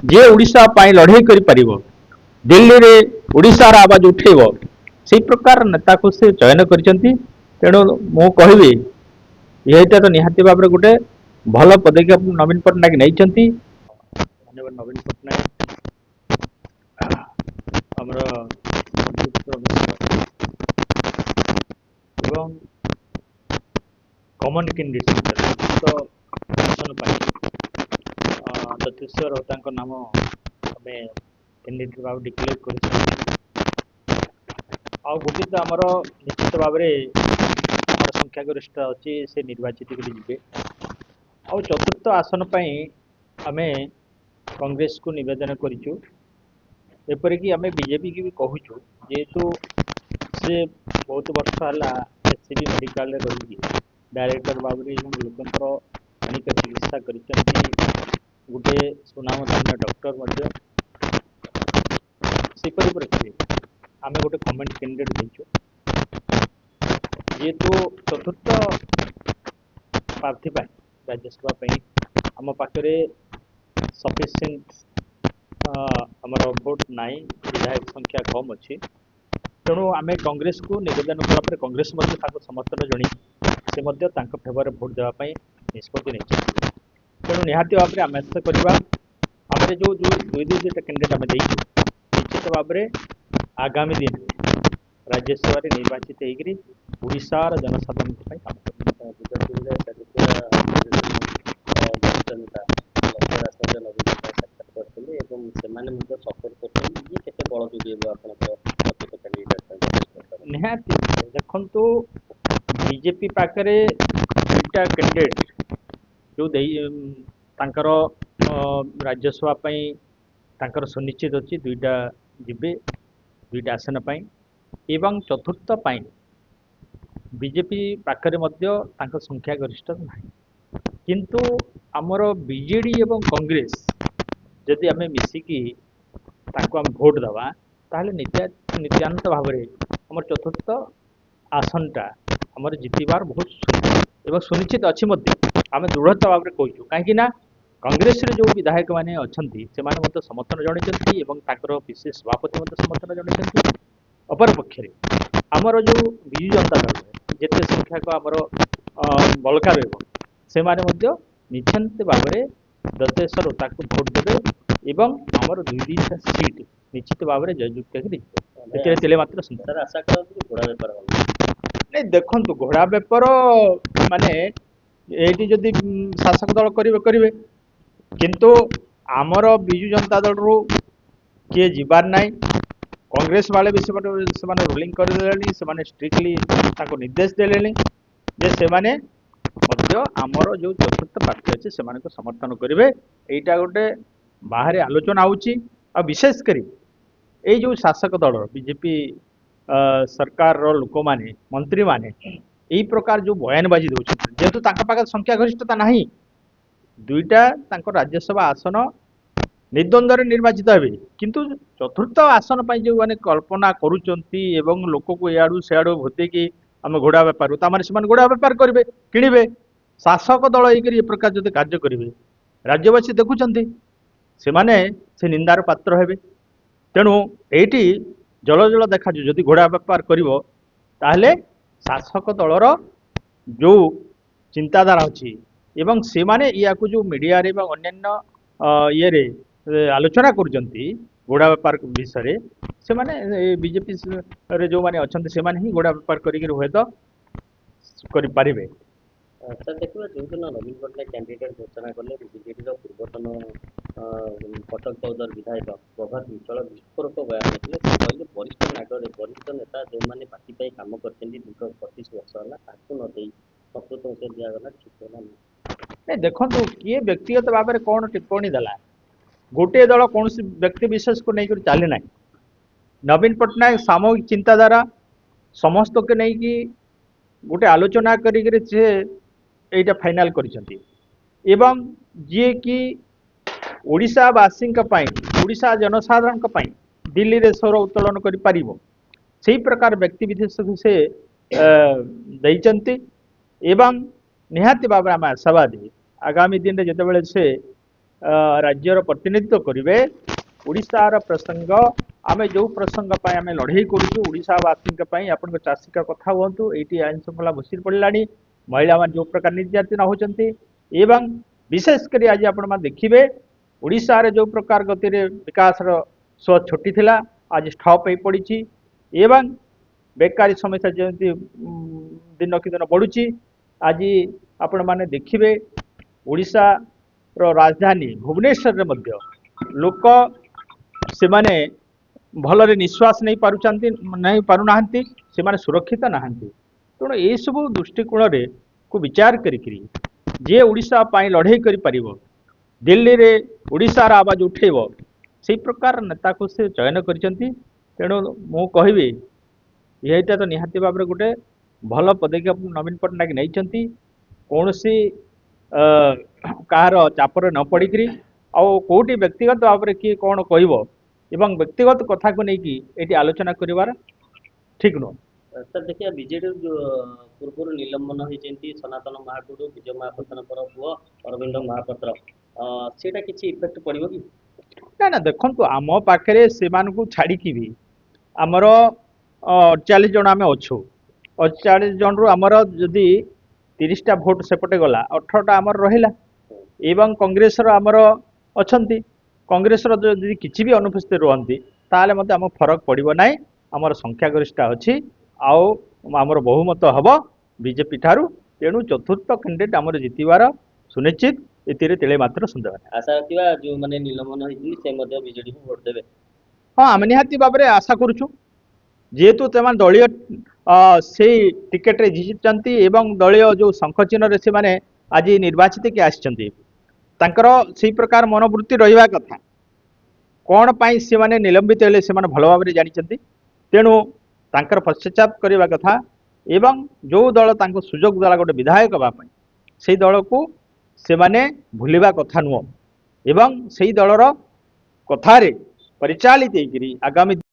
जे ओडिशा पाई लड़ाई करि परिबो दिल्ली रे ओडिशा रा आवाज उठेबो से प्रकार नेता को से चयन करिसंती। तेणु मु कहबी यहीटा तो निहाती भाव गोटे भल पदक्षेप नवीन पट्टनायक नहीं। धन्यवाद नवीन पट्टनायक आमर एवं कमन कैंडिडेट तो आसन दत्तेश्वर होता नाम आम कैंडिडेट भाव डिक्लेयर कर गोटे तो आमर निश्चित भाव संख्यागरिष्ठ अच्छी से निर्वाचित करे आ चतुर्थ आसन आम कांग्रेस को निवेदन करूँ एपरिकी आम बीजेपी की भी कहूँ जेहेतु से बहुत वर्ष है एससीबी मेडिकल रही डायरेक्टर भाव लोकंर अनेक चिकित्सा कर गोटे सुनामधन्य डॉक्टर से परिप्रेक्षी आम गोटे कमेंट कैंडिडेट देचु जेहेतु चतुर्थ प्रार्थी राज्यसभा आम पाखे सफिशिएंट आमर भोट नाई विधायक संख्या कम अच्छी तेणु आम कांग्रेस को निवेदन कला कांग्रेस समर्थन जन से फेवर भोट देवाई निष्पत्ति नहीं तेणु निहाती भाव में आम आशा करवा आम जो दुई दुईटा कैंडिडेट आम निश्चित भाव में आगामी दिन राज्यसभा निर्वाचित होशार जनसाधारण निहाती देखु बीजेपी पाखे दुईटा कैंडिडेट जो राज्यसभा सुनिश्चित अच्छी दुईटा जीवे दुईटा आसन एवं चतुर्थ बीजेपी पाखे संख्या गरिष्ठ ना किंतु आमर बीजेडी एवं कांग्रेस जदि आम मिसिकी आम भोट दवा ताहले नित्यानंत भाव में आम चतुर्थ आसनटा आमर जितबार बहुत सुनिश्चित अच्छी आम दृढ़ता भाव में कहूँ कहीं कांग्रेस जो विधायक मैंने अच्छा समर्थन जन विशेष सभापति समर्थन जन अपर पक्ष आमर जो विजु जनता दल जिते संख्यक आमर बलका से निश्चित भाव में दत्तेश्वर ओता को भोट देवे एवं आमर दुईटा सीट निश्चित भाव में जययुक्त मात्र आशा घोड़ा बेपार नहीं देखु घोड़ा बेपार माने ये जदि शासक दल करेंगे किंतु आमर विजु जनता दल रू किए जीवार नाई कांग्रेस वाले भी से रूलिंग करदे स्ट्रिक्टली निर्देश देले जे से आमर जो चतुर्थ पार्टी अच्छे से समर्थन करेंगे यहीटा गोटे बाहर आलोचना होशेषकर ये जो शासक दल बीजेपी सरकार लोक माने मंत्री माने यही प्रकार जो बयानबाजी दौरान जेहेतु पाखे संख्या गरिष्ठता ना दुईटा राज्यसभा आसन निर्द्वंद्व निर्वाचित हे किंतु चतुर्थ आसन पर जो मैंने कल्पना करुँच लोक को इाड़ू सियाड़ू भूतेकी आम घोड़ा बेपार से घोड़ा बेपार करेंगे किणवे शासक दल ये प्रकार जो कार्य करेंगे राज्यवासी देखुं से निंदार पात्र हे तेणु ये जल जल देखा जदि घोड़ा बेपार कर शासक दलर जो चिंताधारा अच्छी एवं से माने या जो मीडिया रे अन्य ये आलोचना करुँच घोड़ा बेपार विषय से माने बीजेपी जो मैंने अच्छा से ही घोड़ा बेपार करें। सर देखिए जो दिन नवीन पट्टनायक कैंडिडेट घोषणा कले बीजेडी पूर्वतन कटक 14 विधायक प्रभात विचल विस्फोरक बयान देते कहले वरिष्ठ नेता जो मैंने पार्टी काम कर दीर्घ 25 वर्ष है न प्रकृत से दिगला ठीक है नहीं देखो किए व्यक्तिगत भाव में कौन टिप्पणी देला गोटे दल कौन व्यक्ति विशेष को लेकर चली ना नवीन पट्टनायक सामूहिक चिंताधारा समस्त के नहीं कि गोटे आलोचना करा फाइनाल एवं जी कि ओडिशावासी ओडिशा जनसाधारण दिल्ली रे स्वर उत्तोलन कर से प्रकार व्यक्ति विशेष से एवं निहाती भाव में आम आशावादी आगामी दिन में जिते से राज्यर प्रतिनिधित्व करेंगे ओडिशार प्रसंग आमे जो प्रसंग पाई आमे लड़ाई करूँ ओडिशावासी आपण चाषी का कथा हूँ ये आईन श्रृंखला भूसी पड़ानी महिला मान जो प्रकार निर्यातना होती एवं विशेषकर आज आपण देखिए ओडिशा रे जो प्रकार गति विकास स्व छोटी थिला आज ठप हो पड़ी एवं बेकारी समस्या जमी दिन कि दिन बढ़ुची आज आपण मैंने देखिए ओडिशा रो राजधानी भुवनेश्वर रे मध्य लोक से माने भलरे निश्वास नहीं पारुचंती नहीं पारुनाहांती से माने सुरक्षित नाहांती तेणु ये सब दृष्टिकोण रे को विचार करी जे ओडिशा पाई लड़ाई करि परिबो दिल्ली रे ओडिशार आवाज उठेब से प्रकार नेता को से चयन करिसंती तेणु मु कहबी यहीटा तो निहाती भाव गोटे भल पदक्षेप नवीन पट्टनायक नहीं कौन सी कहार चापर न पड़ी आउटी व्यक्तिगत भाव में किए कौन कह व्यक्तिगत कथा को लेकिन ये आलोचना कर ठीक नुह सर देखिए बीजेडी पूर्व निलंबन होती सनातन महाकुड़ विजय महापात्र पुओ अरविंद महापात्र सेटा किसी इफेक्ट पड़ो कि ना ना देखु आम पाखे से छाड़ी भी आमर 48 जन आम अच्छु 48 जन रु आमर जदि 30टा भोट सेपटे गला 18टा आमर रहिला एवं कांग्रेस आमर अच्छी कांग्रेस जदि किसी भी अनुपस्थित रुहति ताले मते आम फरक पड़ो ना आमर संख्यागरिष्ठता अच्छी आमर बहुमत हम बीजेपी ठारू तेणु चतुर्थ कैंडिडेट आमर जितबार सुनिश्चित ये तेले मात्र सुंदर आशा रखा जो मैंने निलंबन होती बीजेडी को भोट देवे हाँ आम निहाती भाव में आशा करुचु जेहेतु तेमान दलीय से टिकेट रे जीति एवं दलीय जो शंख चिन्ह से माने आज निर्वाचित के आसी से प्रकार मनोवृत्ति रहा कथा कौन पाई से माने निलंबित हेले से भल भाव में जानी तेणु तांकर पश्चाताप करने कथा एवं जो दल तांको सुजोग देला गोटे विधायक हाँपाई से दल को से माने भूलिबा कथा नुह एवं से दलर कथारे परिचालित आगामी